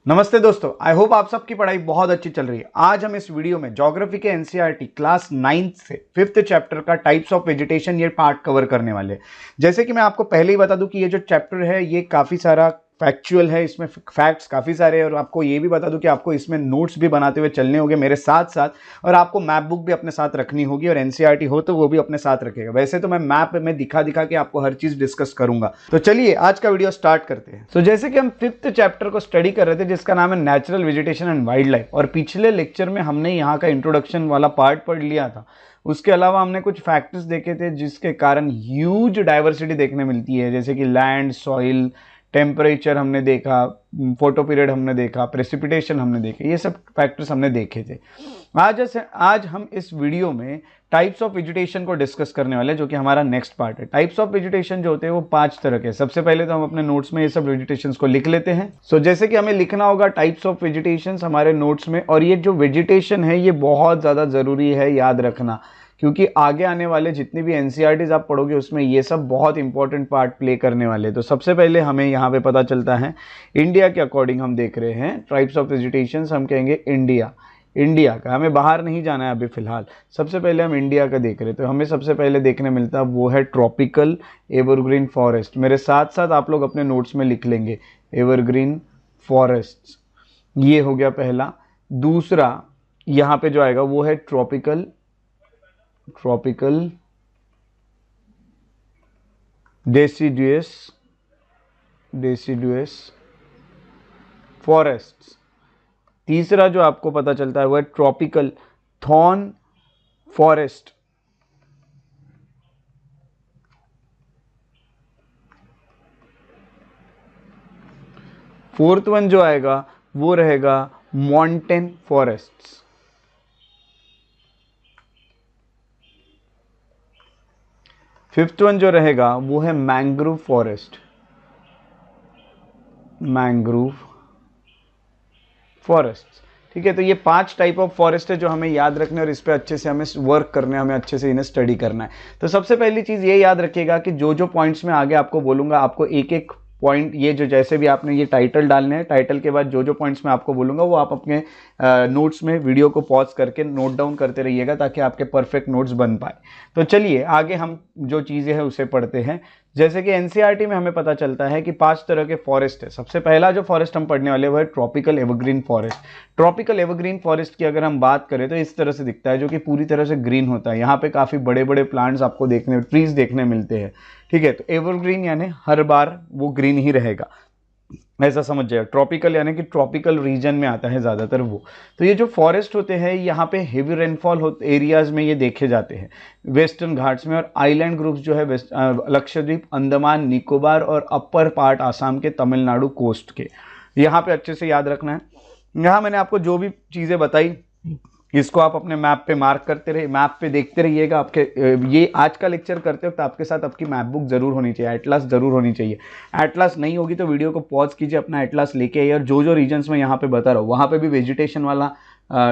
नमस्ते दोस्तों, I hope आप सबकी पढ़ाई बहुत अच्छी चल रही है। आज हम इस वीडियो में ज्योग्राफी के एनसीईआरटी क्लास 9th से 5th चैप्टर का टाइप्स ऑफ वेजिटेशन ये पार्ट कवर करने वाले हैं। जैसे कि मैं आपको पहले ही बता दूं कि ये जो चैप्टर है ये काफ़ी सारा फैक्चुअल है, इसमें फैक्ट्स काफ़ी सारे हैं और आपको ये भी बता दूं कि आपको इसमें नोट्स भी बनाते हुए चलने होंगे मेरे साथ साथ, और आपको मैप बुक भी अपने साथ रखनी होगी और एनसीईआरटी हो तो वो भी अपने साथ रखेगा। वैसे तो मैं मैप में दिखा दिखा के आपको हर चीज़ डिस्कस करूंगा। तो चलिए आज का वीडियो स्टार्ट करते हैं। तो जैसे कि हम 5th चैप्टर को स्टडी कर रहे थे जिसका नाम है natural vegetation and wild life, और पिछले लेक्चर में हमने यहाँ का इंट्रोडक्शन वाला पार्ट पढ़ लिया था। उसके अलावा हमने कुछ फैक्टर्स देखे थे जिसके कारण ह्यूज डाइवर्सिटी देखने मिलती है, जैसे कि लैंड, सॉइल, टेम्परेचर हमने देखा, फोटो पीरियड हमने देखा, प्रेसिपिटेशन हमने देखे, ये सब फैक्टर्स हमने देखे थे। आज हम इस वीडियो में टाइप्स ऑफ वेजिटेशन को डिस्कस करने वाले हैं, जो कि हमारा नेक्स्ट पार्ट है। टाइप्स ऑफ वेजिटेशन जो होते हैं वो 5 तरह के। सबसे पहले तो हम अपने नोट्स में ये सब वेजिटेशन को लिख लेते हैं। जैसे कि हमें लिखना होगा टाइप्स ऑफ वेजिटेशन हमारे नोट्स में, और ये जो वेजिटेशन है ये बहुत ज़्यादा ज़रूरी है याद रखना, क्योंकि आगे आने वाले जितनी भी एनसीईआरटीज आप पढ़ोगे उसमें ये सब बहुत इंपॉर्टेंट पार्ट प्ले करने वाले। तो सबसे पहले हमें यहाँ पे पता चलता है इंडिया के अकॉर्डिंग हम देख रहे हैं टाइप्स ऑफ वेजिटेशंस, हम कहेंगे इंडिया का, हमें बाहर नहीं जाना है अभी फिलहाल। सबसे पहले हम इंडिया का देख रहे हैं, तो हमें सबसे पहले देखने मिलता है वो है ट्रॉपिकल एवरग्रीन फॉरेस्ट। मेरे साथ साथ आप लोग अपने नोट्स में लिख लेंगे एवरग्रीन फॉरेस्ट, ये हो गया पहला। दूसरा यहाँ पे जो आएगा वो है ट्रॉपिकल डेसिडुअस फॉरेस्ट। तीसरा जो आपको पता चलता है वो है tropical thorn forest. Fourth one जो आएगा वो रहेगा मॉन्टेन फॉरेस्ट्स। फिफ्थ वन जो रहेगा वो है मैंग्रोव फॉरेस्ट, ठीक है। तो ये 5 टाइप ऑफ फॉरेस्ट है जो हमें याद रखने और इस पे अच्छे से हमें वर्क करना है, हमें अच्छे से इन्हें स्टडी करना है। तो सबसे पहली चीज़ ये याद रखिएगा कि जो जो पॉइंट्स में आगे आपको बोलूँगा, आपको एक एक पॉइंट, ये जो जैसे भी आपने ये टाइटल डालने हैं, टाइटल के बाद जो जो पॉइंट्स मैं आपको बोलूँगा वो आप अपने नोट्स में वीडियो को पॉज करके नोट डाउन करते रहिएगा ताकि आपके परफेक्ट नोट्स बन पाए। तो चलिए आगे हम जो चीज़ें हैं उसे पढ़ते हैं। जैसे कि एनसीईआरटी में हमें पता चलता है कि 5 तरह के फॉरेस्ट है। सबसे पहला जो फॉरेस्ट हम पढ़ने वाले वो है tropical evergreen forest. Tropical evergreen forest की अगर हम बात करें तो इस तरह से दिखता है, जो कि पूरी तरह से ग्रीन होता है। यहाँ पे काफ़ी बड़े बड़े प्लांट्स आपको ट्रीज देखने मिलते हैं, ठीक है। तो एवरग्रीन यानी हर बार वो ग्रीन ही रहेगा, ऐसा समझ जाए। ट्रॉपिकल यानी कि ट्रॉपिकल रीजन में आता है ज़्यादातर वो। तो ये जो फॉरेस्ट होते हैं यहाँ पे हेवी रेनफॉल एरियाज में ये देखे जाते हैं, वेस्टर्न घाट्स में, और आइलैंड ग्रुप्स जो है लक्षद्वीप, अंडमान निकोबार और अपर पार्ट आसाम के, तमिलनाडु कोस्ट के, यहाँ पे अच्छे से याद रखना है। यहाँ मैंने आपको जो भी चीज़ें बताई इसको आप अपने मैप पे मार्क करते रहिए, मैप पे देखते रहिएगा। आपके ये आज का लेक्चर करते वक्त आपके साथ आपकी मैप बुक जरूर होनी चाहिए, एटलास जरूर होनी चाहिए। एटलास नहीं होगी तो वीडियो को पॉज कीजिए, अपना एटलास लेके आइए, और जो जो रीजन्स में यहाँ पे बता रहा हूँ वहाँ पे भी वेजिटेशन वाला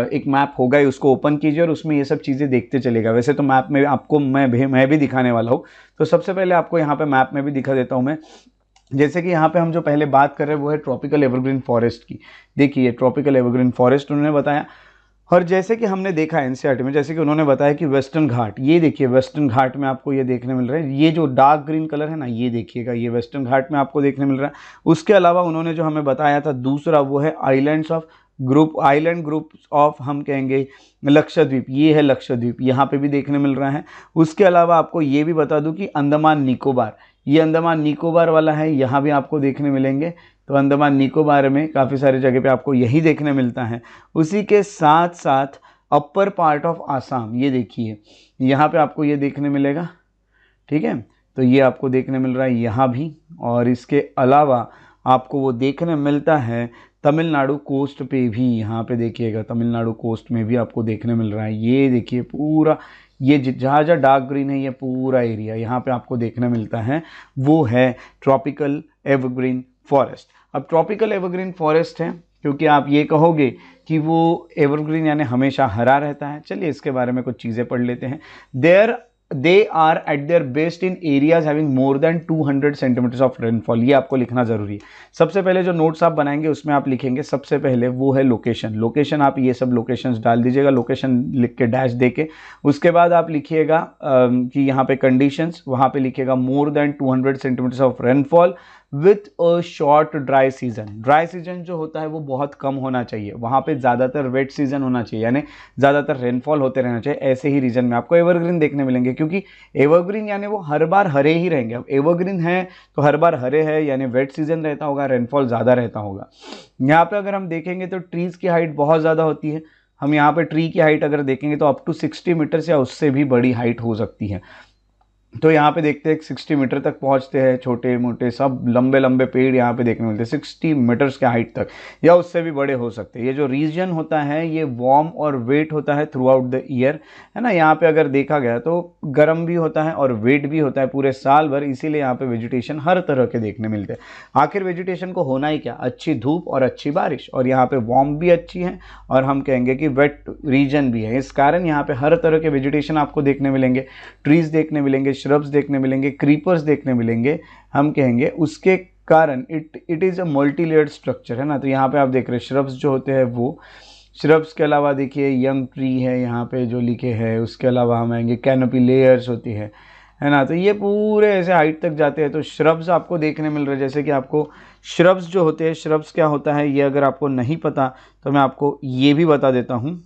एक मैप होगा, उसको ओपन कीजिए और उसमें ये सब चीज़ें देखते चलेगा। वैसे तो मैप में आपको मैं भी दिखाने वाला हूँ, तो सबसे पहले आपको यहाँ पे मैप में भी दिखा देता हूँ मैं। जैसे कि यहाँ पे हम जो पहले बात कर रहे हैं वो है ट्रॉपिकल एवरग्रीन फॉरेस्ट की। देखिए ट्रॉपिकल एवरग्रीन फॉरेस्ट उन्होंने बताया, और जैसे कि हमने देखा एनसीईआरटी में, जैसे कि उन्होंने बताया कि वेस्टर्न घाट, ये देखिए वेस्टर्न घाट में आपको ये देखने मिल रहा है, ये जो डार्क ग्रीन कलर है ना, ये देखिएगा, ये वेस्टर्न घाट में आपको देखने मिल रहा है। उसके अलावा उन्होंने जो हमें बताया था दूसरा वो है आइलैंड ग्रुप ऑफ हम कहेंगे लक्षद्वीप, ये है लक्षद्वीप, यहाँ पे भी देखने मिल रहा है। उसके अलावा आपको ये भी बता दूं कि अंडमान निकोबार, ये अंडमान निकोबार वाला है, यहाँ भी आपको देखने मिलेंगे। तो अंडमान निकोबार में काफ़ी सारी जगह पे आपको यही देखने मिलता है। उसी के साथ साथ अपर पार्ट ऑफ आसाम, ये देखिए यहाँ पे आपको ये देखने मिलेगा, ठीक है। तो ये आपको देखने मिल रहा है यहाँ भी, और इसके अलावा आपको वो देखने मिलता है तमिलनाडु कोस्ट पे भी, यहाँ पे देखिएगा तमिलनाडु कोस्ट में भी आपको देखने मिल रहा है। ये देखिए पूरा ये जहाँ जहाँ डार्क ग्रीन है ये पूरा एरिया यहाँ पे आपको देखने मिलता है, वो है ट्रॉपिकल एवरग्रीन फॉरेस्ट। अब ट्रॉपिकल एवरग्रीन फॉरेस्ट है क्योंकि आप ये कहोगे कि वो एवरग्रीन यानी हमेशा हरा रहता है। चलिए इसके बारे में कुछ चीज़ें पढ़ लेते हैं। There they are at their best in areas having more than 200 centimetres of rainfall. ये आपको लिखना जरूरी है। सबसे पहले जो नोट्स आप बनाएंगे उसमें आप लिखेंगे सबसे पहले वो है लोकेशन। लोकेशन आप ये सब लोकेशंस डाल दीजिएगा, लोकेशन लिख के डैश दे के। उसके बाद आप लिखिएगा कि यहाँ पे कंडीशंस, वहाँ पे लिखिएगा more than 200 centimetres of rainfall with a short dry season. Dry season जो होता है वो बहुत कम होना चाहिए, वहाँ पे ज़्यादातर वेट सीजन होना चाहिए, यानी ज़्यादातर रेनफॉल होते रहना चाहिए। ऐसे ही रीजन में आपको एवरग्रीन देखने मिलेंगे, क्योंकि एवरग्रीन यानी वो हर बार हरे ही रहेंगे। अब एवरग्रीन है तो हर बार हरे है, यानी वेट सीजन रहता होगा, रेनफॉल ज़्यादा रहता होगा। यहाँ पे अगर हम देखेंगे तो ट्रीज़ की हाइट बहुत ज़्यादा होती है। हम यहाँ पे ट्री की हाइट अगर देखेंगे तो अप टू 60 मीटर्स या उससे भी बड़ी हाइट हो सकती है। तो यहाँ पे देखते हैं 60 मीटर तक पहुँचते हैं, छोटे मोटे सब लंबे लंबे पेड़ यहाँ पे देखने मिलते हैं 60 मीटर्स के हाइट तक, या उससे भी बड़े हो सकते हैं। ये जो रीजन होता है ये वार्म और वेट होता है थ्रू आउट द ईयर, है ना। यहाँ पे अगर देखा गया तो गर्म भी होता है और वेट भी होता है पूरे साल भर, इसीलिए यहाँ पे वेजिटेशन हर तरह के देखने मिलते हैं। आखिर वेजिटेशन को होना ही क्या, अच्छी धूप और अच्छी बारिश, और यहाँ पे वार्म भी अच्छी है और हम कहेंगे कि वेट रीजन भी है। इस कारण यहाँ पे हर तरह के वेजिटेशन आपको देखने मिलेंगे, ट्रीज देखने मिलेंगे, श्रब्स देखने मिलेंगे, क्रीपर्स देखने मिलेंगे, हम कहेंगे। उसके कारण it is a multi layered structure, है ना। तो यहाँ पे आप देख रहे हैं श्रब्स जो होते हैं वो, श्रब्स के अलावा देखिए यंग ट्री है यहाँ पे जो लिखे हैं। उसके अलावा हम आएंगे कैनोपी लेयर्स होती है ना। तो ये पूरे ऐसे हाइट तक जाते हैं। तो श्रब्स आपको देखने मिल रहे हैं, जैसे कि आपको श्रब्स जो होते हैं, श्रब्स क्या होता है ये अगर आपको नहीं पता तो मैं आपको ये भी बता देता हूँ।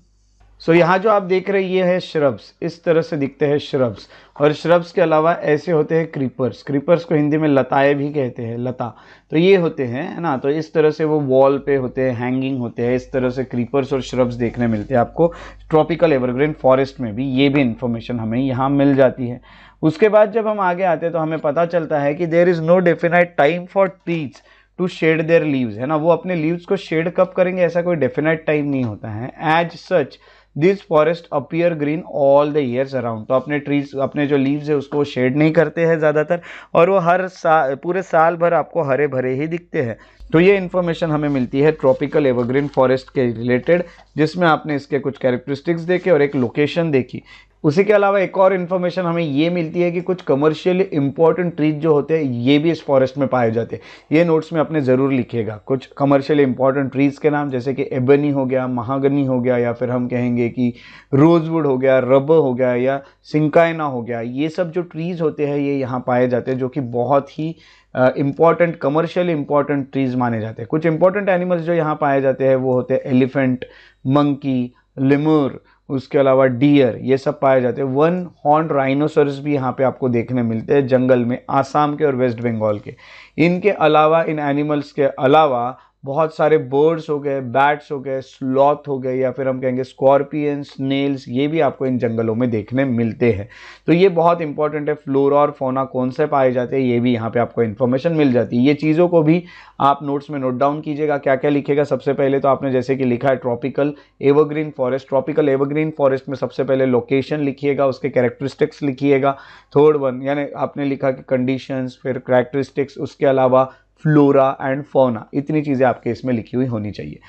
सो यहाँ जो आप देख रहे हैं ये है श्रब्स, इस तरह से दिखते हैं श्रब्स। और श्रब्स के अलावा ऐसे होते हैं क्रीपर्स। क्रीपर्स को हिंदी में लताएं भी कहते हैं, लता। तो ये होते हैं, है ना। तो इस तरह से वो वॉल पे होते हैं, हैंगिंग होते हैं। इस तरह से क्रीपर्स और श्रब्स देखने मिलते हैं आपको ट्रॉपिकल एवरग्रीन फॉरेस्ट में भी। ये भी इंफॉर्मेशन हमें यहाँ मिल जाती है। उसके बाद जब हम आगे आते हैं तो हमें पता चलता है कि there is no definite time for trees to shed their leaves, है ना। वो अपने लीव्स को शेड कब करेंगे ऐसा कोई डेफिनाइट टाइम नहीं होता है। As such this forest appear green all the years around. तो अपने ट्रीज, अपने जो लीव्स है उसको शेड नहीं करते हैं ज़्यादातर, और वो हर साल, पूरे साल भर आपको हरे भरे ही दिखते हैं। तो ये इन्फॉर्मेशन हमें मिलती है ट्रॉपिकल एवरग्रीन फॉरेस्ट के रिलेटेड, जिसमें आपने इसके कुछ कैरेक्टरिस्टिक्स देखे और एक लोकेशन देखी। उसी के अलावा एक और इन्फॉर्मेशन हमें ये मिलती है कि कुछ कमर्शियली इंपॉर्टेंट ट्रीज जो होते हैं ये भी इस फॉरेस्ट में पाए जाते हैं। ये नोट्स में अपने ज़रूर लिखिएगा कुछ कमर्शियली इंपॉर्टेंट ट्रीज के नाम, जैसे कि एबनी हो गया, महागनी हो गया, या फिर हम कहेंगे कि रोजवुड हो गया, रबर हो गया, या सिंकाइना हो गया। ये सब जो ट्रीज होते हैं ये यहाँ पाए जाते हैं, जो कि बहुत ही इंपॉर्टेंट कमर्शियली इंपॉर्टेंट ट्रीज माने जाते हैं। कुछ इंपॉर्टेंट एनिमल्स जो यहाँ पाए जाते हैं वो होते हैं एलिफेंट, मंकी, लेमुर, उसके अलावा डियर, ये सब पाए जाते हैं। वन हॉर्न राइनोसरस भी यहाँ पे आपको देखने मिलते हैं जंगल में, आसाम के और वेस्ट बंगाल के। इनके अलावा, इन एनिमल्स के अलावा बहुत सारे बर्ड्स हो गए, बैट्स हो गए, स्लॉथ हो गए, या फिर हम कहेंगे स्कॉर्पियन, स्नेल्स, ये भी आपको इन जंगलों में देखने मिलते हैं। तो ये बहुत इंपॉर्टेंट है। फ्लोरा और फौना कौन से पाए जाते हैं ये भी यहाँ पे आपको इन्फॉर्मेशन मिल जाती है। ये चीज़ों को भी आप नोट्स में नोट डाउन कीजिएगा। क्या क्या लिखेगा, सबसे पहले तो आपने जैसे कि लिखा है tropical evergreen forest. Tropical evergreen forest में सबसे पहले लोकेशन लिखिएगा, उसके कैरेक्टरिस्टिक्स लिखिएगा। थर्ड वन यानी आपने लिखा कि कंडीशंस, फिर कैरेक्टरिस्टिक्स, उसके अलावा फ्लोरा एंड फौना, इतनी चीज़ें आपके इसमें लिखी हुई होनी चाहिए।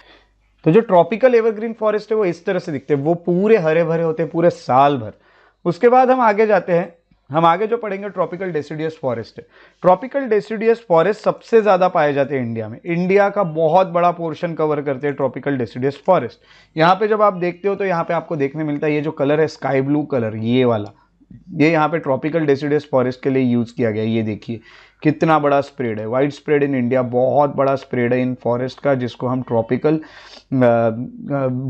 तो जो ट्रॉपिकल एवरग्रीन फॉरेस्ट है वो इस तरह से दिखते हैं, वो पूरे हरे भरे होते हैं पूरे साल भर। उसके बाद हम आगे जाते हैं, हम आगे जो पढ़ेंगे ट्रॉपिकल डेसिडियस फॉरेस्ट है। ट्रॉपिकल डेसिडियस फॉरेस्ट सबसे ज़्यादा पाए जाते हैं इंडिया में। इंडिया का बहुत बड़ा पोर्शन कवर करते हैं ट्रॉपिकल डेसिडियस फॉरेस्ट। यहाँ पे जब आप देखते हो तो यहाँ पे आपको देखने मिलता है ये जो कलर है स्काई ब्लू कलर, ये वाला, ये यहाँ पे ट्रॉपिकल डेसिडियस फॉरेस्ट के लिए यूज़ किया गया है। ये देखिए कितना बड़ा स्प्रेड है, वाइड स्प्रेड इन इंडिया, बहुत बड़ा स्प्रेड है इन फॉरेस्ट का, जिसको हम ट्रॉपिकल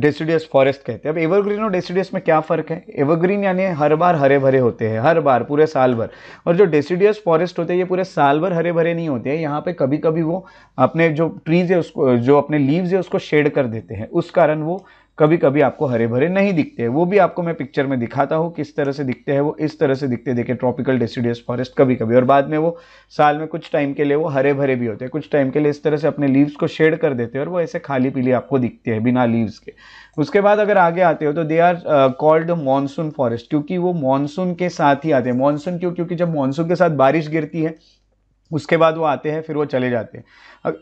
डेसिडियस फॉरेस्ट कहते हैं। अब एवरग्रीन और डेसिडियस में क्या फ़र्क है? एवरग्रीन यानी हर बार हरे भरे होते हैं, हर बार पूरे साल भर, और जो डेसिडियस फॉरेस्ट होते हैं ये पूरे साल भर हरे भरे नहीं होते हैं। यहाँ पे कभी कभी वो अपने जो ट्रीज है उसको, जो अपने लीव्स है उसको शेड कर देते हैं, उस कारण वो कभी कभी आपको हरे भरे नहीं दिखते हैं। वो भी आपको मैं पिक्चर में दिखाता हूँ किस तरह से दिखते हैं। वो इस तरह से दिखते, देखिए ट्रॉपिकल डेसिडियस फॉरेस्ट कभी कभी, और बाद में वो साल में कुछ टाइम के लिए वो हरे भरे भी होते हैं, कुछ टाइम के लिए इस तरह से अपने लीव्स को शेड कर देते हैं और वो ऐसे खाली पीली आपको दिखते हैं बिना लीव्स के। उसके बाद अगर आगे आते हो तो they are called monsoon forest, क्योंकि वो मॉनसून के साथ ही आते हैं। मॉनसून क्यों? क्योंकि जब मॉनसून के साथ बारिश गिरती है उसके बाद वो आते हैं, फिर वो चले जाते हैं।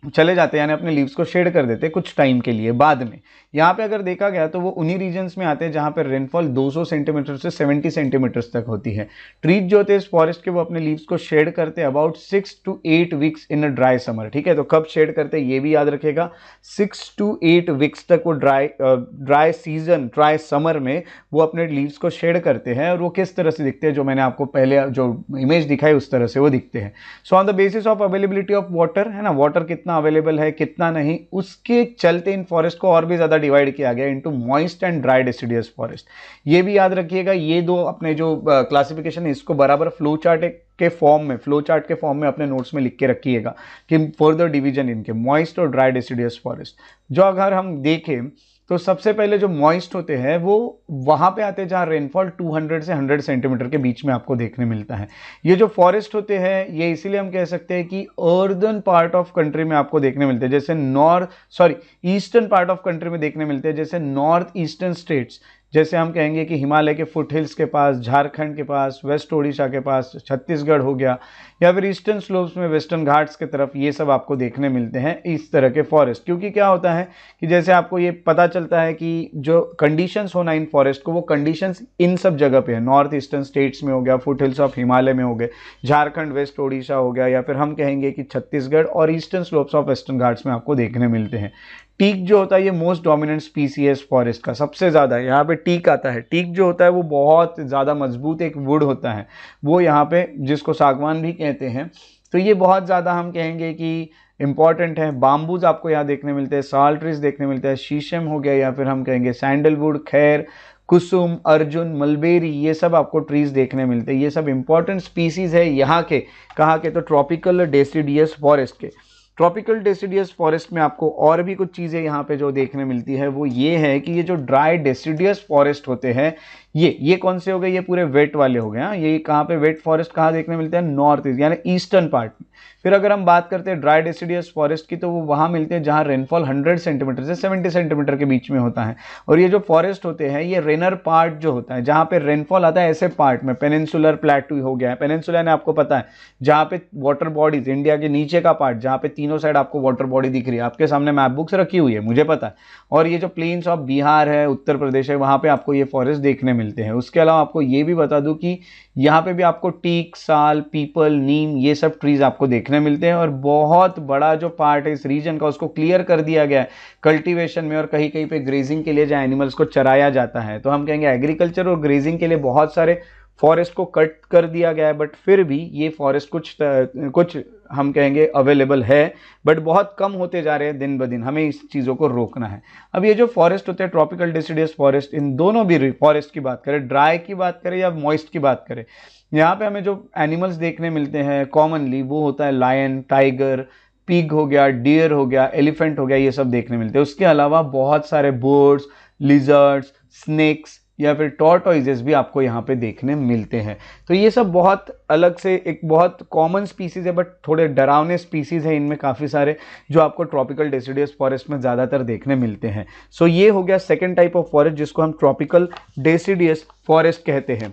चले जाते हैं, यानी अपने लीव्स को शेड कर देते हैं कुछ टाइम के लिए। बाद में यहाँ पे अगर देखा गया तो वो उन्हीं रीजन्स में आते हैं जहाँ पे रेनफॉल 200 सेंटीमीटर से 70 सेंटीमीटर्स तक होती है। ट्रीज जो होते हैं इस फॉरेस्ट के वो अपने लीव्स को शेड करते हैं about 6 to 8 weeks in a dry summer. ठीक है, तो कब शेड करते हैं ये भी याद रखेगा, 6 to 8 वीक्स तक वो ड्राई सीजन, ड्राई समर में वो अपने लीव्स को शेड करते हैं। और वो किस तरह से दिखते हैं, जो मैंने आपको पहले जो इमेज दिखाई उस तरह से वो दिखते हैं। So on the basis of availability of water, है ना, वाटर कितना अवेलेबल है कितना नहीं, उसके चलते इन फॉरेस्ट को और भी ज्यादा डिवाइड किया गया into moist and dry deciduous forest. ये भी याद रखिएगा, ये दो अपने जो क्लासिफिकेशन है इसको बराबर फ्लो चार्ट के फॉर्म में अपने नोट्स में लिख के रखिएगा कि फर्दर डिवीजन इनके मॉइस्ट और ड्राई डेसिडियस फॉरेस्ट। जो अगर हम देखें तो सबसे पहले जो मॉइस्ट होते हैं वो वहां पे आते हैं जहां रेनफॉल 200 से 100 सेंटीमीटर के बीच में आपको देखने मिलता है। ये जो फॉरेस्ट होते हैं ये इसीलिए हम कह सकते हैं कि अर्दर्न पार्ट ऑफ कंट्री में आपको देखने मिलते हैं, जैसे ईस्टर्न पार्ट ऑफ कंट्री में देखने मिलते हैं, जैसे नॉर्थ ईस्टर्न स्टेट्स, जैसे हम कहेंगे कि हिमालय के फुट हिल्स के पास, झारखंड के पास, वेस्ट ओडिशा के पास, छत्तीसगढ़ हो गया, या फिर ईस्टर्न स्लोप्स में वेस्टर्न घाट्स की तरफ, ये सब आपको देखने मिलते हैं इस तरह के फॉरेस्ट। क्योंकि क्या होता है कि जैसे आपको ये पता चलता है कि जो कंडीशंस होना इन फॉरेस्ट को, वो कंडीशंस इन सब जगह पे है। नॉर्थ ईस्टर्न स्टेट्स में हो गया, फुट हिल्स ऑफ हिमालय में हो गए, झारखंड, वेस्ट ओडिशा हो गया, या फिर हम कहेंगे कि छत्तीसगढ़ और eastern slopes of western Ghats में आपको देखने मिलते हैं। टीक जो होता है ये मोस्ट डोमिनेंट स्पीसीज फॉरेस्ट का, सबसे ज़्यादा यहाँ पे टीक आता है। टीक जो होता है वो बहुत ज़्यादा मजबूत एक वुड होता है, वो यहाँ पे जिसको सागवान भी कहते हैं, तो ये बहुत ज़्यादा हम कहेंगे कि इंपॉर्टेंट है। बाम्बूज आपको यहाँ देखने मिलते हैं, साल ट्रीज देखने मिलते हैं, शीशम हो गया, या फिर हम कहेंगे सैंडलवुड, खैर, कुसुम, अर्जुन, मलबेरी, ये सब आपको ट्रीज देखने मिलते हैं। ये सब इंपॉर्टेंट स्पीसीज है यहाँ के, कहाँ के, तो ट्रॉपिकल डेसिडियस फॉरेस्ट के। ट्रॉपिकल डेसिडियस फॉरेस्ट में आपको और भी कुछ चीज़ें यहाँ पे जो देखने मिलती है वो ये है कि ये जो ड्राई डेसिडियस फॉरेस्ट होते हैं ये कौन से हो गए, ये पूरे वेट वाले हो गए। हाँ, ये कहाँ पे वेट फॉरेस्ट कहाँ देखने मिलते हैं, नॉर्थ ईस्ट यानी ईस्टर्न पार्ट में। फिर अगर हम बात करते हैं ड्राई डेसिडियस फॉरेस्ट की, तो वो वहाँ मिलते हैं जहाँ रेनफॉल 100 सेंटीमीटर से 70 सेंटीमीटर के बीच में होता है। और ये जो फॉरेस्ट होते हैं ये रेनर पार्ट जो होता है, जहाँ पे रेनफॉल आता है ऐसे पार्ट में, पेनिनसुलर प्लेटू हो गया है, पेनिनसुलर ने आपको पता है जहाँ पे वाटर बॉडीज, इंडिया के नीचे का पार्ट जहाँ पे तीनों साइड आपको वाटर बॉडी दिख रही है, आपके सामने मैप बुक्स रखी हुई है मुझे पता है। और ये जो प्लेन्स ऑफ बिहार है, उत्तर प्रदेश है, वहाँ पे आपको ये फॉरेस्ट देखने मिलते हैं। उसके अलावा आपको ये भी बता दूं कि यहाँ पे भी आपको टीक, साल, पीपल, नीम, ये सब ट्रीज आपको देखने मिलते हैं। और बहुत बड़ा जो पार्ट है इस रीजन का उसको क्लियर कर दिया गया है कल्टीवेशन में, और कहीं कहीं पे ग्रेजिंग के लिए जहाँ एनिमल्स को चराया जाता है। तो हम कहेंगे एग्रीकल्चर और ग्रेजिंग के लिए बहुत सारे फॉरेस्ट को कट कर दिया गया है, बट फिर भी ये फॉरेस्ट कुछ हम कहेंगे अवेलेबल है, बट बहुत कम होते जा रहे हैं दिन ब दिन। हमें इस चीज़ों को रोकना है। अब ये जो फॉरेस्ट होते हैं ट्रॉपिकल डेसिडियस फॉरेस्ट, इन दोनों भी फॉरेस्ट की बात करें, ड्राई की बात करें या मॉइस्ट की बात करें, यहाँ पे हमें जो एनिमल्स देखने मिलते हैं कॉमनली वो होता है लायन, टाइगर, पिग हो गया, डियर हो गया, एलिफेंट हो गया, ये सब देखने मिलते हैं। उसके अलावा बहुत सारे बर्ड्स, लिजर्ड्स, स्नेक्स या फिर टॉर्टोइजेस भी आपको यहाँ पे देखने मिलते हैं। तो ये सब बहुत अलग से एक बहुत कॉमन स्पीसीज है, बट थोड़े डरावने स्पीसीज है इनमें काफ़ी सारे जो आपको ट्रॉपिकल डेसिडियस फॉरेस्ट में ज़्यादातर देखने मिलते हैं। सो ये हो गया सेकेंड टाइप ऑफ फॉरेस्ट जिसको हम ट्रॉपिकल डेसिडियस फॉरेस्ट कहते हैं।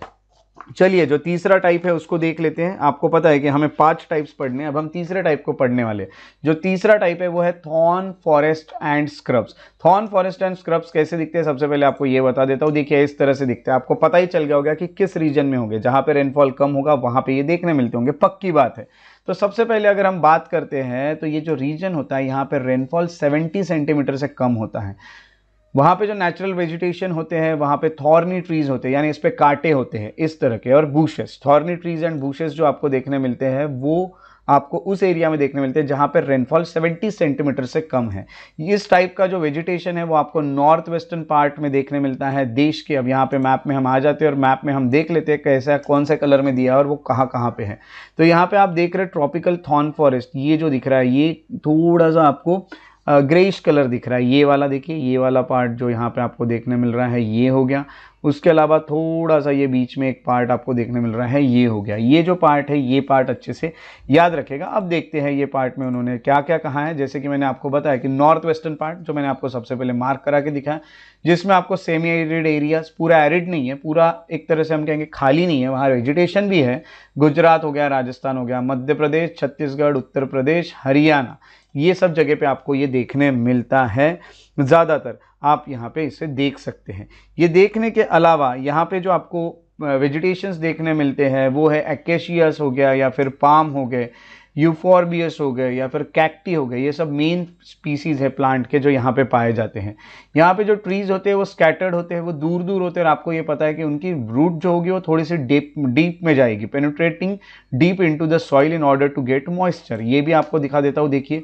चलिए जो तीसरा टाइप है उसको देख लेते हैं। आपको पता है कि हमें 5 टाइप्स पढ़ने हैं, अब हम तीसरे टाइप को पढ़ने वाले। जो तीसरा टाइप है वो है thorn forest and scrubs. Thorn forest and scrubs कैसे दिखते हैं सबसे पहले आपको ये बता देता हूँ। देखिए इस तरह से दिखते हैं, आपको पता ही चल गया होगा कि किस रीजन में होंगे, जहाँ पे रेनफॉल कम होगा वहाँ पे ये देखने मिलते होंगे, पक्की बात है। तो सबसे पहले अगर हम बात करते हैं तो ये जो रीजन होता है यहाँ पर रेनफॉल 70 सेंटीमीटर से कम होता है। वहाँ पे जो नेचुरल वेजिटेशन होते हैं वहाँ पे थॉर्नी ट्रीज होते हैं, यानी इस पे कांटे होते हैं इस तरह के, और बूशेस, थॉर्नी ट्रीज एंड बूशेस जो आपको देखने मिलते हैं वो आपको उस एरिया में देखने मिलते हैं जहाँ पे रेनफॉल 70 सेंटीमीटर से कम है। इस टाइप का जो वेजिटेशन है वो आपको नॉर्थ वेस्टर्न पार्ट में देखने मिलता है देश के। अब यहाँ पे मैप में हम आ जाते हैं और मैप में हम देख लेते हैं कैसा कौन से कलर में दिया है और वो कहाँ कहाँ पे है। तो यहाँ पे आप देख रहे हैं ट्रॉपिकल थॉर्न फॉरेस्ट, ये जो दिख रहा है ये थोड़ा सा आपको ग्रेइश कलर दिख रहा है। ये वाला देखिए, ये वाला पार्ट जो यहाँ पे आपको देखने मिल रहा है ये हो गया। उसके अलावा थोड़ा सा ये बीच में एक पार्ट आपको देखने मिल रहा है ये हो गया। ये जो पार्ट है ये पार्ट अच्छे से याद रखेगा। अब देखते हैं ये पार्ट में उन्होंने क्या क्या कहा है। जैसे कि मैंने आपको बताया कि नॉर्थ वेस्टर्न पार्ट जो मैंने आपको सबसे पहले मार्क करा के दिखाया, जिसमें आपको सेमी एरिड एरियाज, पूरा एरिड नहीं है, पूरा एक तरह से हम कहेंगे खाली नहीं है, वहाँ वेजिटेशन भी है। गुजरात हो गया, राजस्थान हो गया, मध्य प्रदेश, छत्तीसगढ़, उत्तर प्रदेश, हरियाणा, ये सब जगह पे आपको ये देखने मिलता है ज़्यादातर, आप यहाँ पे इसे देख सकते हैं। ये देखने के अलावा यहाँ पे जो आपको वेजिटेशंस देखने मिलते हैं वो है एकेशियस हो गया, या फिर पाम हो गए, यूफोर्बियस हो गए, या फिर कैक्टी हो गए। ये सब मेन स्पीसीज है प्लांट के जो यहाँ पे पाए जाते हैं। यहाँ पे जो ट्रीज होते हैं वो स्कैटर्ड होते हैं, वो दूर दूर होते हैं, और आपको ये पता है कि उनकी रूट जो होगी वो थोड़ी सी डीप में जाएगी, penetrating deep into the soil in order to get moisture. ये भी आपको दिखा देता हूँ, देखिए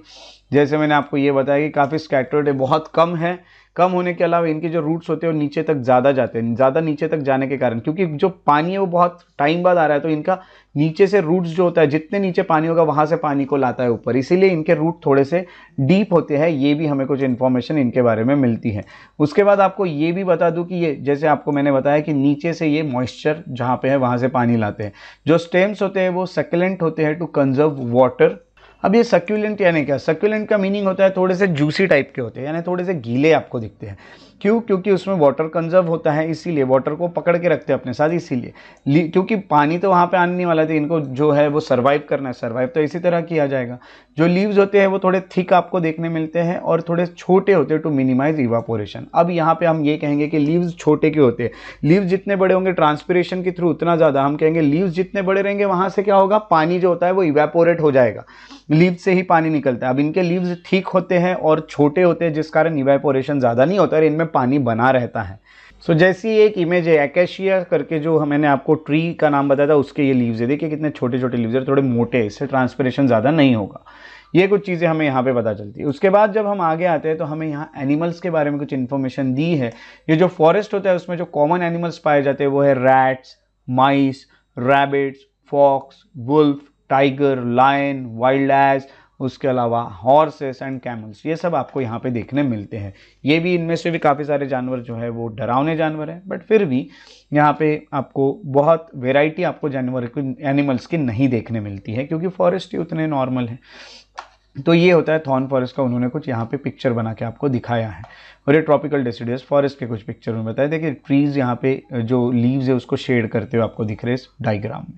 जैसे मैंने आपको ये बताया कि काफ़ी स्कैटर्ड है, बहुत कम है। कम होने के अलावा इनके जो रूट्स होते हैं वो नीचे तक ज़्यादा जाते हैं, ज़्यादा नीचे तक जाने के कारण, क्योंकि जो पानी है वो बहुत टाइम बाद आ रहा है, तो इनका नीचे से रूट्स जो होता है, जितने नीचे पानी होगा वहाँ से पानी को लाता है ऊपर, इसीलिए इनके रूट थोड़े से डीप होते हैं। ये भी हमें कुछ इन्फॉर्मेशन इनके बारे में मिलती है। उसके बाद आपको ये भी बता दूं कि ये जैसे आपको मैंने बताया कि नीचे से ये मॉइस्चर जहाँ पे है वहाँ से पानी लाते हैं। जो स्टेम्स होते हैं वो सक्यूलेंट होते हैं टू कंजर्व वाटर। अब ये सक्यूलेंट यानी क्या? सक्यूलेंट का मीनिंग होता है थोड़े से जूसी टाइप के होते हैं, यानी थोड़े से गीले आपको दिखते हैं। क्यों? क्योंकि उसमें वाटर कंजर्व होता है, इसीलिए वाटर को पकड़ के रखते हैं अपने साथ, इसीलिए। क्योंकि पानी तो वहाँ पे आने नहीं वाला था, इनको जो है वो सर्वाइव करना है। सर्वाइव तो इसी तरह किया जाएगा। जो लीव्स होते हैं वो थोड़े थिक आपको देखने मिलते हैं और थोड़े छोटे होते हैं टू मिनिमाइज इवापोरेशन। अब यहाँ पे हम ये कहेंगे कि लीव्स छोटे क्यों होते हैं? लीव्स जितने बड़े होंगे ट्रांसपिरेशन के थ्रू उतना ज़्यादा, हम कहेंगे लीव्स जितने बड़े रहेंगे वहाँ से क्या होगा, पानी जो होता है वो इवेपोरेट हो जाएगा, लीव्स से ही पानी निकलता है। अब इनके लीव्स थिक होते हैं और छोटे होते हैं, जिस कारण इवेपोरेशन ज़्यादा नहीं होता और इनमें पानी बना रहता है। सो जैसी एक इमेज है एकेशिया करके, जो मैंने आपको ट्री का नाम बताया था, उसके ये लीव्स है, देखिए कितने छोटे छोटे लीव्स है, थोड़े मोटे हैं, इससे ट्रांसपिरेशन ज़्यादा नहीं होगा। ये कुछ चीज़ें हमें यहाँ पे पता चलती है। उसके बाद जब हम आगे आते हैं तो हमें यहाँ एनिमल्स के बारे में कुछ इन्फॉर्मेशन दी है। ये जो फॉरेस्ट होता है उसमें जो कॉमन एनिमल्स पाए जाते हैं वो है rats, mice, rabbits, fox, wolf, tiger, lion, wild ass, उसके अलावा हॉर्सेस एंड कैमल्स। ये सब आपको यहाँ पे देखने मिलते हैं। ये भी, इनमें से भी काफ़ी सारे जानवर जो है वो डरावने जानवर हैं, बट फिर भी यहाँ पे आपको बहुत वेराइटी आपको जानवर एनिमल्स की नहीं देखने मिलती है, क्योंकि फॉरेस्ट ही उतने नॉर्मल है। तो ये होता है थॉर्न फॉरेस्ट का, उन्होंने कुछ यहाँ पे पिक्चर बना के आपको दिखाया है। और ये ट्रॉपिकल डेसिडुअस फॉरेस्ट के कुछ पिक्चर में बताया। देखिए ट्रीज यहाँ पे जो लीव्स है उसको शेड करते हुए आपको दिख रहे हैं इस डायग्राम में।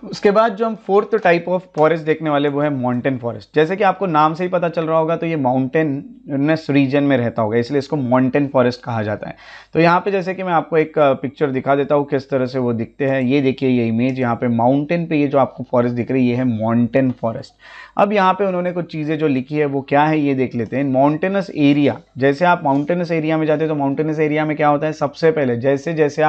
उसके बाद जो हम फोर्थ टाइप ऑफ फॉरेस्ट देखने वाले वो है माउंटेन फॉरेस्ट। जैसे कि आपको नाम से ही पता चल रहा होगा, तो ये माउंटेनस रीजन में रहता होगा, इसलिए इसको माउंटेन फॉरेस्ट कहा जाता है। तो यहाँ पे जैसे कि मैं आपको एक पिक्चर दिखा देता हूँ किस तरह से वो दिखते हैं। ये देखिए ये इमेज, यहाँ पे माउंटेन पे ये जो आपको फॉरेस्ट दिख रही है ये है माउंटेन फॉरेस्ट। अब यहाँ पे उन्होंने कुछ चीज़ें जो लिखी है वो क्या है ये देख लेते हैं। माउंटेनस एरिया, जैसे आप माउंटेनस एरिया में जाते हैं तो माउंटेनस एरिया में क्या होता है, सबसे पहले जैसे जैसे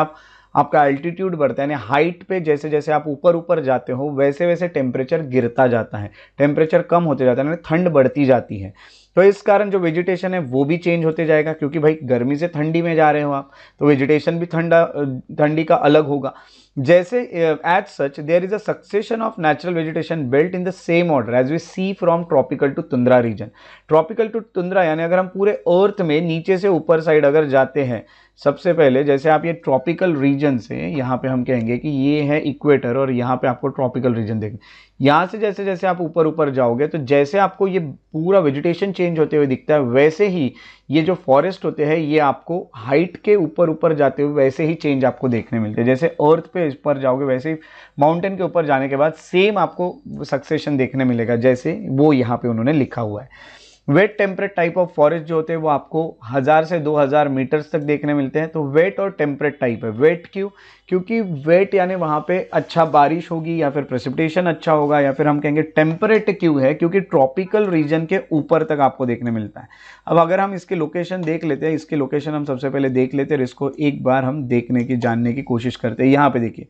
आपका एल्टीट्यूड बढ़ता है, यानी हाइट पे जैसे जैसे आप ऊपर ऊपर जाते हो वैसे वैसे टेम्परेचर गिरता जाता है, टेम्परेचर कम होते जाता है, यानी ठंड बढ़ती जाती है। तो इस कारण जो वेजिटेशन है वो भी चेंज होते जाएगा, क्योंकि भाई गर्मी से ठंडी में जा रहे हो आप, तो वेजिटेशन भी ठंडी का अलग होगा। जैसे as such there is a succession of natural vegetation built in the same order as we see from tropical to tundra region. Tropical to tundra यानी अगर हम पूरे अर्थ में नीचे से ऊपर साइड अगर जाते हैं, सबसे पहले जैसे आप ये ट्रॉपिकल रीजन से, यहाँ पे हम कहेंगे कि ये है इक्वेटर और यहाँ पे आपको ट्रॉपिकल रीजन देखना। यहाँ से जैसे जैसे आप ऊपर ऊपर जाओगे तो जैसे आपको ये पूरा वेजिटेशन चेंज होते हुए दिखता है, वैसे ही ये जो फॉरेस्ट होते हैं ये आपको हाइट के ऊपर ऊपर जाते हुए वैसे ही चेंज आपको देखने मिलते हैं। जैसे अर्थ पे ऊपर जाओगे वैसे ही माउंटेन के ऊपर जाने के बाद सेम आपको सक्सेशन देखने मिलेगा, जैसे वो यहाँ पे उन्होंने लिखा हुआ है। Wet temperate type of forest जो होते हैं वो आपको 1000 से 2000 मीटर्स तक देखने मिलते हैं। तो वेट और टेम्परेट टाइप है। वेट क्यों? क्योंकि वेट यानी वहाँ पे अच्छा बारिश होगी या फिर प्रेसिपिटेशन अच्छा होगा, या फिर हम कहेंगे टेम्परेट क्यों है, क्योंकि ट्रॉपिकल रीजन के ऊपर तक आपको देखने मिलता है। अब अगर हम इसके लोकेशन देख लेते हैं, इसके लोकेशन हम सबसे पहले देख लेते हैं और इसको एक बार हम देखने की जानने की कोशिश करते हैं। यहाँ पे देखिए,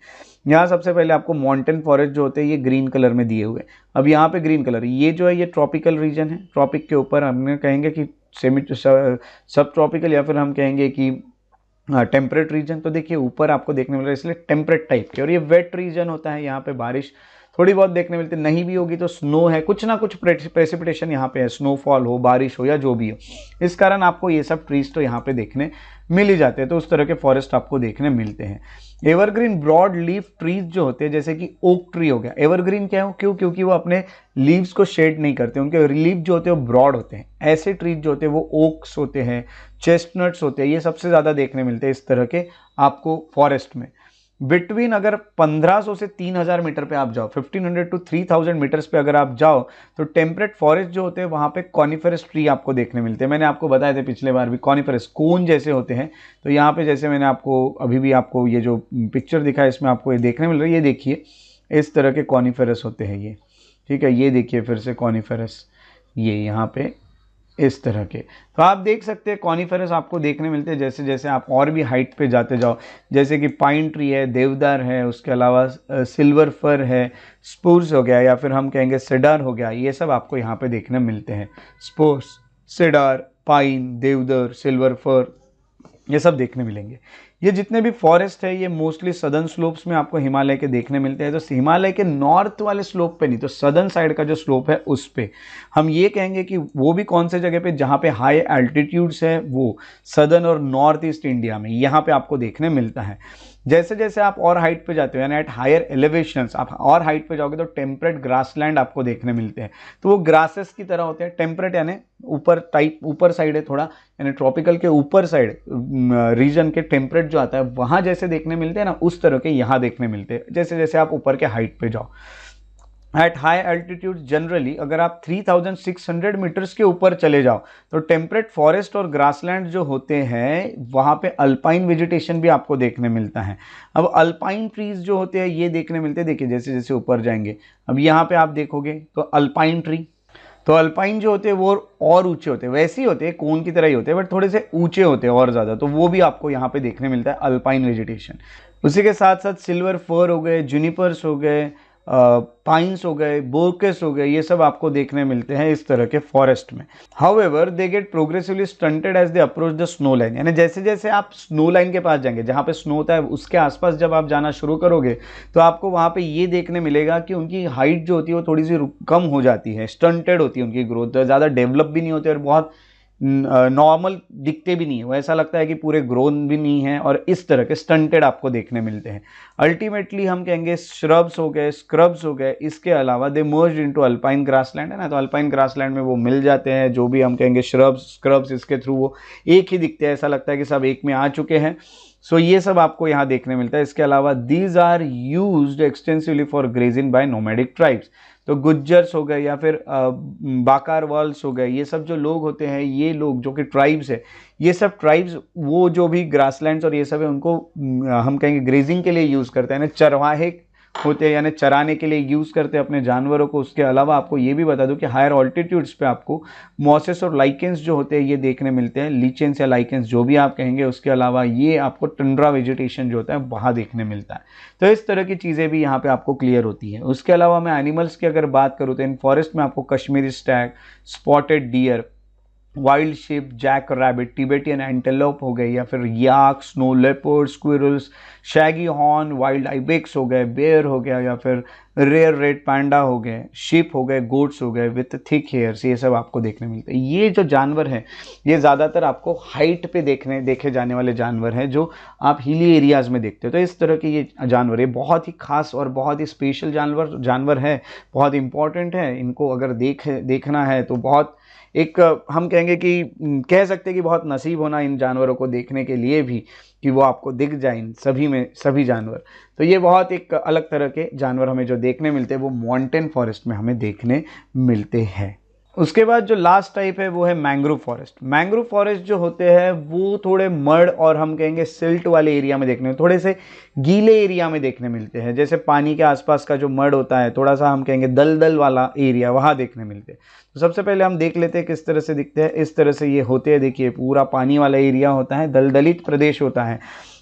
यहाँ सबसे पहले आपको माउंटेन फॉरेस्ट जो होते हैं ये ग्रीन कलर में दिए हुए। अब यहाँ पे ग्रीन कलर, ये जो है ये ट्रॉपिकल रीजन है। ट्रॉपिक के ऊपर हमने कहेंगे कि सेमी सब ट्रॉपिकल, या फिर हम कहेंगे कि टेम्परेट रीजन। तो देखिए ऊपर आपको देखने मिल रहा है, इसलिए टेम्परेट टाइप के। और ये वेट रीजन होता है, यहाँ पे बारिश थोड़ी बहुत देखने मिलती है, नहीं भी होगी तो स्नो है, कुछ ना कुछ प्रेसिपिटेशन यहाँ पे है, स्नोफॉल हो, बारिश हो या जो भी हो। इस कारण आपको ये सब ट्रीज तो यहाँ पे देखने मिल ही जाते हैं। तो उस तरह के फॉरेस्ट आपको देखने मिलते हैं। एवरग्रीन ब्रॉड लीफ ट्रीज जो होते हैं, जैसे कि ओक ट्री हो गया। एवरग्रीन क्या हो, क्यों? क्योंकि वो अपने लीव्स को शेड नहीं करते, उनके लीव जो होते हैं वो ब्रॉड होते हैं। ऐसे ट्रीज जो होते हैं वो ओक्स होते हैं, चेस्टनट्स होते हैं, ये सबसे ज़्यादा देखने मिलते हैं इस तरह के आपको फॉरेस्ट में। बिटवीन अगर 1500 से 3000 मीटर पे आप जाओ, 1500 टू 3000 मीटर्स पे अगर आप जाओ, तो टेम्परेट फॉरेस्ट जो होते हैं वहाँ पे कॉनिफेरस ट्री आपको देखने मिलते हैं। मैंने आपको बताए थे पिछले बार भी, कॉनिफेरस कोन जैसे होते हैं। तो यहाँ पे जैसे मैंने आपको अभी भी आपको ये जो पिक्चर दिखा है इसमें आपको ये देखने मिल रहा है, ये देखिए इस तरह के कॉनिफेरस होते हैं ये, ठीक है। ये देखिए फिर से कॉनिफेरस, ये यहाँ पे इस तरह के। तो आप देख सकते हैं कॉनिफेरस आपको देखने मिलते हैं जैसे जैसे आप और भी हाइट पे जाते जाओ, जैसे कि पाइन ट्री है, देवदार है, उसके अलावा सिल्वर फर है, स्पूर्स हो गया, या फिर हम कहेंगे सेडार हो गया, ये सब आपको यहाँ पे देखने मिलते हैं। स्पूर्स, सेडार, पाइन, देवदार, सिल्वर फर, ये सब देखने मिलेंगे। ये जितने भी फॉरेस्ट है ये मोस्टली सदर्न स्लोप्स में आपको हिमालय के देखने मिलते हैं। तो हिमालय के नॉर्थ वाले स्लोप पे नहीं, तो सदर्न साइड का जो स्लोप है उस पे हम ये कहेंगे कि वो भी कौन से जगह पे, जहाँ पे हाई एल्टीट्यूड्स है, वो सदर्न और नॉर्थ ईस्ट इंडिया में यहाँ पे आपको देखने मिलता है। जैसे जैसे आप और हाइट पे जाते हो, यानी एट हायर एलिवेशंस आप और हाइट पे जाओगे, तो टेम्परेट ग्रासलैंड आपको देखने मिलते हैं। तो वो ग्रासेस की तरह होते हैं, टेम्परेट यानी ऊपर टाइप, ऊपर साइड है थोड़ा, यानी ट्रॉपिकल के ऊपर साइड रीजन के टेम्परेट जो आता है वहाँ जैसे देखने मिलते हैं ना, उस तरह के यहाँ देखने मिलते हैं जैसे जैसे आप ऊपर के हाइट पे जाओ। एट हाई एल्टीट्यूड जनरली अगर आप 3600 मीटर्स के ऊपर चले जाओ, तो टेम्परेट फॉरेस्ट और ग्रासलैंड जो होते हैं वहाँ पे अल्पाइन वेजिटेशन भी आपको देखने मिलता है। अब अल्पाइन ट्रीज जो होते हैं ये देखने मिलते हैं, देखिए जैसे जैसे ऊपर जाएंगे, अब यहाँ पे आप देखोगे तो अल्पाइन ट्री, तो अल्पाइन जो होते हैं वो और ऊंचे होते हैं, वैसे ही होते हैं, कोन की तरह ही होते हैं, बट थोड़े से ऊंचे होते हैं और ज़्यादा, तो वो भी आपको यहाँ पे देखने मिलता है अल्पाइन वेजिटेशन। उसी के साथ साथ सिल्वर फर हो गए, जूनिपर्स हो गए, पाइन्स हो गए, बोर्केस हो गए, ये सब आपको देखने मिलते हैं इस तरह के फॉरेस्ट में। However they get progressively stunted as they approach the snow line, यानी जैसे जैसे आप स्नो लाइन के पास जाएंगे, जहाँ पे स्नो होता है उसके आसपास जब आप जाना शुरू करोगे, तो आपको वहाँ पे ये देखने मिलेगा कि उनकी हाइट जो होती है वो थोड़ी सी कम हो जाती है, स्टंटेड होती है उनकी ग्रोथ, ज़्यादा डेवलप भी नहीं होती और बहुत नॉर्मल दिखते भी नहीं है, वो ऐसा लगता है कि पूरे ग्रोन भी नहीं है, और इस तरह के स्टंटेड आपको देखने मिलते हैं। अल्टीमेटली हम कहेंगे श्रब्स हो गए, स्क्रब्स हो गए, इसके अलावा दे मर्ज्ड इनटू अल्पाइन ग्रासलैंड, है ना, तो अल्पाइन ग्रासलैंड में वो मिल जाते हैं, जो भी हम कहेंगे श्रब्स, स्क्रब्स, इसके थ्रू वो एक ही दिखते हैं, ऐसा लगता है कि सब एक में आ चुके हैं। सो ये सब आपको यहाँ देखने मिलता है। इसके अलावा these are used extensively for grazing by nomadic tribes, तो गुज्जर्स हो गए या फिर बाकारवाल्स हो गए, ये सब जो लोग होते हैं, ये लोग जो कि ट्राइब्स है, ये सब ट्राइब्स वो जो भी ग्रासलैंड्स और ये सब है उनको हम कहेंगे ग्रेजिंग के लिए यूज़ करते हैं ना, चरवाहे होते हैं, यानी चराने के लिए यूज़ करते हैं अपने जानवरों को। उसके अलावा आपको ये भी बता दूं कि हायर ऑल्टीट्यूड्स पे आपको मॉसेस और लाइकेंस जो होते हैं ये देखने मिलते हैं, लीचेंस या लाइकेंस जो भी आप कहेंगे। उसके अलावा ये आपको टंड्रा वेजिटेशन जो होता है वहाँ देखने मिलता है। तो इस तरह की चीज़ें भी यहाँ पे आपको क्लियर होती है। उसके अलावा मैं एनिमल्स की अगर बात करूँ तो इन फॉरेस्ट में आपको Kashmiri stag, spotted deer, wild sheep, jack rabbit, Tibetan antelope हो गए, या फिर yak, snow leopard, squirrels, shaggy horn, wild ibex हो गए, बेयर हो गया, या फिर रेयर रेड पैंडा हो गए, शिप हो गए, गोट्स हो गए विथ थिक हेयर्स, ये सब आपको देखने मिलते हैं। ये जो जानवर हैं ये ज़्यादातर आपको हाइट पे देखे जाने वाले जानवर हैं जो आप हिली एरियाज़ में देखते हो। तो इस तरह के ये जानवर, ये बहुत ही खास और बहुत ही स्पेशल जानवर है, बहुत इंपॉर्टेंट है। इनको अगर देखना है तो बहुत एक हम कहेंगे कि कह सकते हैं कि बहुत नसीब होना इन जानवरों को देखने के लिए भी, कि वो आपको दिख जाए इन सभी में सभी जानवर। तो ये बहुत एक अलग तरह के जानवर हमें जो देखने मिलते हैं वो माउंटेन फॉरेस्ट में हमें देखने मिलते हैं। उसके बाद जो लास्ट टाइप है वो है मैंग्रोव फॉरेस्ट। मैंग्रोव फॉरेस्ट जो होते हैं वो थोड़े मड और हम कहेंगे सिल्ट वाले एरिया में देखने, थोड़े से गीले एरिया में देखने मिलते हैं, जैसे पानी के आसपास का जो मड होता है, थोड़ा सा हम कहेंगे दलदल वाला एरिया, वहाँ देखने मिलते हैं। तो सबसे पहले हम देख लेते हैं किस तरह से दिखते हैं। इस तरह से ये होते हैं, देखिए पूरा पानी वाला एरिया होता है, दलदलित प्रदेश होता है।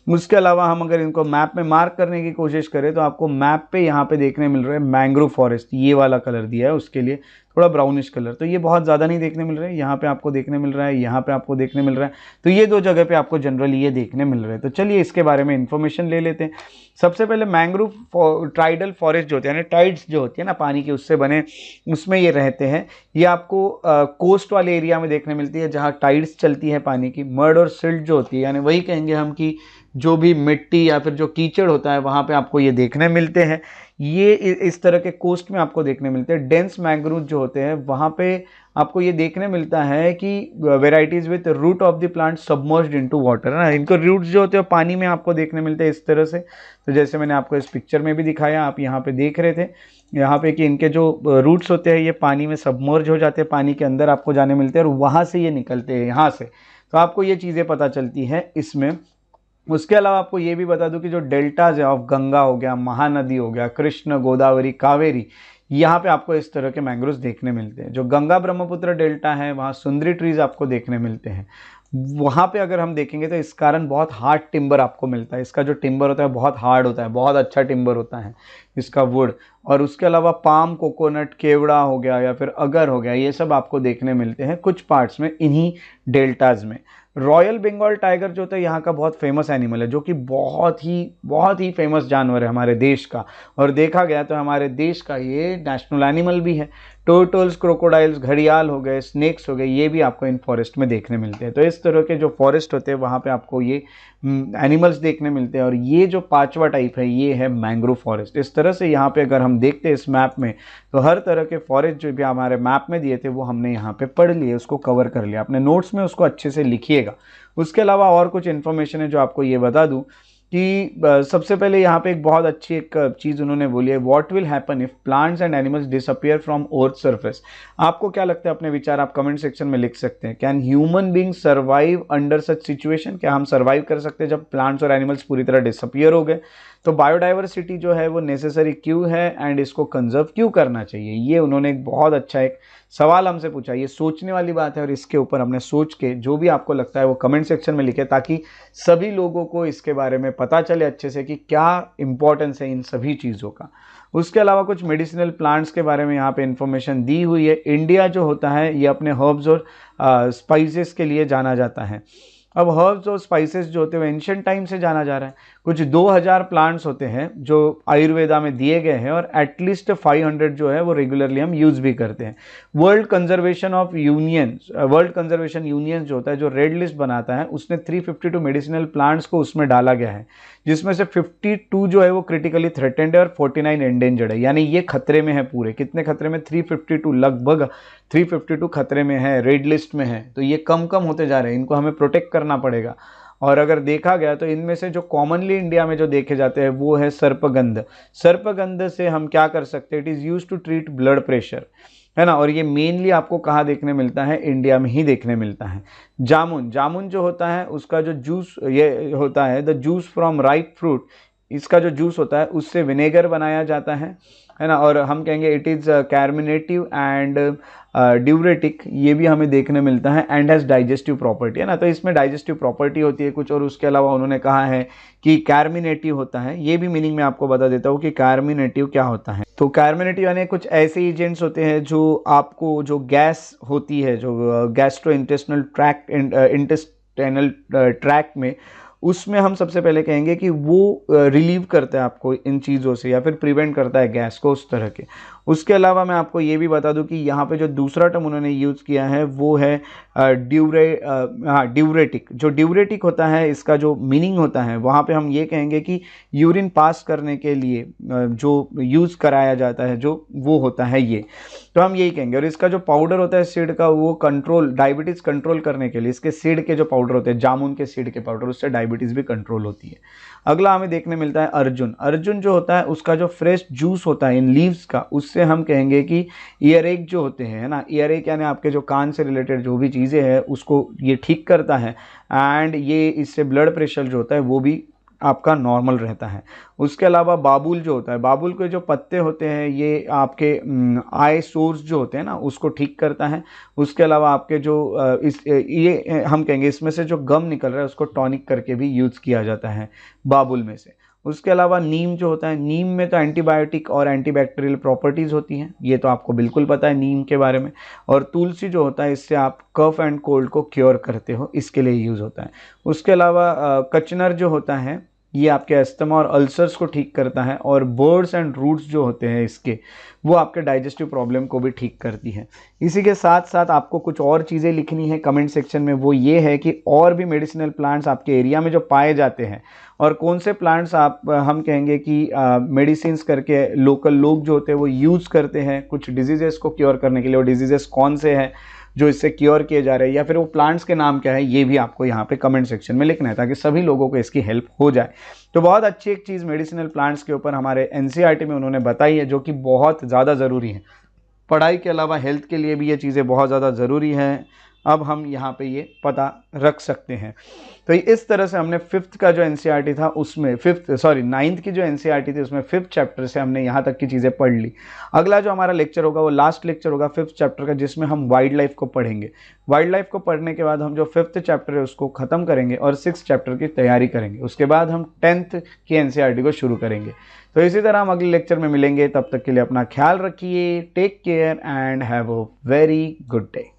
उसके अलावा हम अगर इनको मैप में मार्क करने की कोशिश करें तो आपको मैप पे यहाँ पे देखने मिल रहा है मैंग्रोव फॉरेस्ट, ये वाला कलर दिया है उसके लिए, थोड़ा ब्राउनिश कलर। तो ये बहुत ज़्यादा नहीं देखने मिल रहा है, यहाँ पे आपको देखने मिल रहा है, यहाँ पे आपको देखने मिल रहा है। तो ये दो जगह पे आपको जनरली ये देखने मिल रहा है। तो चलिए इसके बारे में इन्फॉर्मेशन ले लेते हैं। सबसे पहले मैंग्रोव ट्राइडल फॉरेस्ट जो होते हैं, यानी टाइड्स जो होती है ना पानी के उससे बने, उसमें ये रहते हैं। ये आपको कोस्ट वाले एरिया में देखने मिलती है जहाँ टाइड्स चलती है पानी की। मड और सिल्ट जो होती है, यानी वही कहेंगे हम कि जो भी मिट्टी या फिर जो कीचड़ होता है वहाँ पे आपको ये देखने मिलते हैं। ये इस तरह के कोस्ट में आपको देखने मिलते हैं। डेंस मैंग्रोव जो होते हैं वहाँ पे आपको ये देखने मिलता है कि varieties with root of the plant submerged into water, है ना, इनको रूट्स जो होते हैं पानी में आपको देखने मिलते हैं इस तरह से। तो जैसे मैंने आपको इस पिक्चर में भी दिखाया, आप यहाँ पे देख रहे थे यहाँ पे कि इनके जो रूट्स होते हैं ये पानी में सबमर्ज हो जाते हैं, पानी के अंदर आपको जाने मिलते हैं और वहाँ से ये निकलते हैं यहाँ से। तो आपको ये चीज़ें पता चलती हैं इसमें। उसके अलावा आपको ये भी बता दूं कि जो डेल्टाज है ऑफ गंगा हो गया, महानदी हो गया, कृष्ण, गोदावरी, कावेरी, यहाँ पे आपको इस तरह के मैंग्रोव्स देखने मिलते हैं। जो गंगा ब्रह्मपुत्र डेल्टा है वहाँ सुंदरी ट्रीज आपको देखने मिलते हैं। वहाँ पे अगर हम देखेंगे तो इस कारण बहुत हार्ड टिम्बर आपको मिलता है। इसका जो टिम्बर होता है बहुत हार्ड होता है, बहुत अच्छा टिम्बर होता है इसका वुड। और उसके अलावा पाम, कोकोनट, केवड़ा हो गया या फिर अगर हो गया, ये सब आपको देखने मिलते हैं कुछ पार्ट्स में इन्हीं डेल्टाज में। रॉयल बंगाल टाइगर जो होता है यहाँ का बहुत फेमस एनिमल है, जो कि बहुत ही फेमस जानवर है हमारे देश का, और देखा गया तो हमारे देश का ये नेशनल एनिमल भी है। टर्टल्स, क्रोकोडाइल्स, घड़ियाल हो गए, स्नेक्स हो गए, ये भी आपको इन फॉरेस्ट में देखने मिलते हैं। तो इस तरह के जो फॉरेस्ट होते हैं वहाँ पे आपको ये एनिमल्स देखने मिलते हैं। और ये जो पांचवा टाइप है ये है मैंग्रोव फॉरेस्ट। इस तरह से यहाँ पे अगर हम देखते हैं इस मैप में तो हर तरह के फॉरेस्ट जो भी हमारे मैप में दिए थे वो हमने यहाँ पे पढ़ लिए, उसको कवर कर लिया। अपने नोट्स में उसको अच्छे से लिखिएगा। उसके अलावा और कुछ इन्फॉर्मेशन है जो आपको ये बता दूँ कि सबसे पहले यहाँ पे एक बहुत अच्छी एक चीज़ उन्होंने बोली है, what will happen if plants and animals disappear from earth surface. आपको क्या लगता है, अपने विचार आप कमेंट सेक्शन में लिख सकते हैं। Can human being survive under such situation, क्या हम सर्वाइव कर सकते हैं जब प्लांट्स और एनिमल्स पूरी तरह डिसअपियर हो गए। तो बायोडाइवर्सिटी जो है वो नेसेसरी क्यों है एंड इसको कंजर्व क्यों करना चाहिए, ये उन्होंने एक बहुत अच्छा एक सवाल हमसे पूछा। ये सोचने वाली बात है और इसके ऊपर हमने सोच के जो भी आपको लगता है वो कमेंट सेक्शन में लिखे, ताकि सभी लोगों को इसके बारे में पता चले अच्छे से कि क्या इंपॉर्टेंस है इन सभी चीज़ों का। उसके अलावा कुछ मेडिसिनल प्लांट्स के बारे में यहाँ पे इंफॉर्मेशन दी हुई है। इंडिया जो होता है ये अपने हर्ब्स और स्पाइसेस के लिए जाना जाता है। अब हर्ब्स और स्पाइसेस जो होते हैं वो एंशिएंट टाइम से जाना जा रहा है। कुछ 2000 प्लांट्स होते हैं जो आयुर्वेदा में दिए गए हैं और एटलीस्ट 500 जो है वो रेगुलरली हम यूज़ भी करते हैं। वर्ल्ड कंजर्वेशन यूनियन जो होता है, जो रेड लिस्ट बनाता है, उसने 352 मेडिसिनल प्लांट्स को उसमें डाला गया है, जिसमें से 52 जो है वो क्रिटिकली थ्रेटेंड है और 49 एंडेंजर्ड है। यानी ये खतरे में है पूरे। कितने खतरे में? 352, लगभग 352 खतरे में है, रेड लिस्ट में है। तो ये कम होते जा रहे हैं, इनको हमें प्रोटेक्ट करना पड़ेगा। और अगर देखा गया तो इनमें से जो कॉमनली इंडिया में जो देखे जाते हैं वो है सर्पगंध। सर्पगंध से हम क्या कर सकते हैं? It is use to treat blood pressure, है ना। और ये मेनली आपको कहाँ देखने मिलता है? इंडिया में ही देखने मिलता है। जामुन जो होता है उसका जो जूस ये होता है, the juice from ripe fruit, इसका जो जूस होता है उससे विनेगर बनाया जाता है ना। और हम कहेंगे it is carminative and diuretic, ये भी हमें देखने मिलता है, एंड हैज़ डाइजेस्टिव प्रॉपर्टी, है ना। तो इसमें डाइजेस्टिव प्रॉपर्टी होती है कुछ। और उसके अलावा उन्होंने कहा है कि कार्मिनेटिव होता है। ये भी मीनिंग मैं आपको बता देता हूँ कि कार्मिनेटिव क्या होता है। तो कार्मिनेटिव यानी कुछ ऐसे एजेंट्स होते हैं जो आपको जो गैस होती है, जो गैस्ट्रो इंटेस्टाइनल ट्रैक्ट में, उसमें हम सबसे पहले कहेंगे कि वो रिलीव करता है आपको इन चीज़ों से, या फिर प्रिवेंट करता है गैस को, उस तरह के। उसके अलावा मैं आपको ये भी बता दूं कि यहाँ पे जो दूसरा टर्म उन्होंने यूज़ किया है वो है ड्यूरेटिक। जो ड्यूरेटिक होता है, इसका जो मीनिंग होता है वहाँ पे हम ये कहेंगे कि यूरिन पास करने के लिए जो यूज़ कराया जाता है, जो वो होता है ये, तो हम यही कहेंगे। और इसका जो पाउडर होता है सीड का, वो डायबिटीज़ कंट्रोल करने के लिए, इसके सीड के जो पाउडर होते हैं, जामुन के सीड के पाउडर, उससे डायबिटीज़ भी कंट्रोल होती है। अगला हमें देखने मिलता है अर्जुन जो होता है उसका जो फ्रेश जूस होता है इन लीव्स का, उससे हम कहेंगे कि ईयर एक जो होते हैं, है ना, ईयर एक यानी आपके जो कान से रिलेटेड जो भी चीज़ें हैं उसको ये ठीक करता है। एंड ये इससे ब्लड प्रेशर जो होता है वो भी आपका नॉर्मल रहता है। उसके अलावा बाबुल जो होता है, बाबुल के जो पत्ते होते हैं ये आपके आई सोर्स जो होते हैं ना, उसको ठीक करता है। उसके अलावा आपके जो ये हम कहेंगे इसमें से जो गम निकल रहा है उसको टॉनिक करके भी यूज़ किया जाता है बाबुल में से। उसके अलावा नीम जो होता है, नीम में तो एंटीबायोटिक और एंटीबैक्टीरियल प्रॉपर्टीज़ होती हैं, ये तो आपको बिल्कुल पता है नीम के बारे में। और तुलसी जो होता है, इससे आप कफ एंड कोल्ड को क्योर करते हो, इसके लिए यूज़ होता है। उसके अलावा कचनर जो होता है ये आपके अस्थमा और अल्सर्स को ठीक करता है, और बर्ड्स एंड रूट्स जो होते हैं इसके, वो आपके डाइजेस्टिव प्रॉब्लम को भी ठीक करती है। इसी के साथ साथ आपको कुछ और चीज़ें लिखनी है कमेंट सेक्शन में, वो ये है कि और भी मेडिसिनल प्लांट्स आपके एरिया में जो पाए जाते हैं, और कौन से प्लांट्स आप हम कहेंगे कि मेडिसिन्स करके लोकल लोग जो होते हैं वो यूज़ करते हैं कुछ डिजीज़ेस को क्योर करने के लिए, और डिजीज़ेस कौन से हैं जो इससे क्योर किए जा रहे हैं, या फिर वो प्लांट्स के नाम क्या है, ये भी आपको यहाँ पे कमेंट सेक्शन में लिखना है ताकि सभी लोगों को इसकी हेल्प हो जाए। तो बहुत अच्छी एक चीज़ मेडिसिनल प्लांट्स के ऊपर हमारे एनसीईआरटी में उन्होंने बताई है, जो कि बहुत ज़्यादा ज़रूरी है। पढ़ाई के अलावा हेल्थ के लिए भी ये चीज़ें बहुत ज़्यादा ज़रूरी हैं। अब हम यहाँ पे ये पता रख सकते हैं। तो इस तरह से हमने फिफ्थ का जो एनसीईआरटी था उसमें नाइन्थ की जो एनसीईआरटी थी उसमें फिफ्थ चैप्टर से हमने यहाँ तक की चीज़ें पढ़ ली। अगला जो हमारा लेक्चर होगा वो लास्ट लेक्चर होगा फिफ्थ चैप्टर का, जिसमें हम वाइल्ड लाइफ को पढ़ेंगे। वाइल्ड लाइफ को पढ़ने के बाद हम जो फिफ्थ चैप्टर है उसको ख़त्म करेंगे और सिक्स चैप्टर की तैयारी करेंगे। उसके बाद हम 10th की एनसीईआरटी को शुरू करेंगे। तो इसी तरह हम अगले लेक्चर में मिलेंगे। तब तक के लिए अपना ख्याल रखिए। Take care and have a very good day.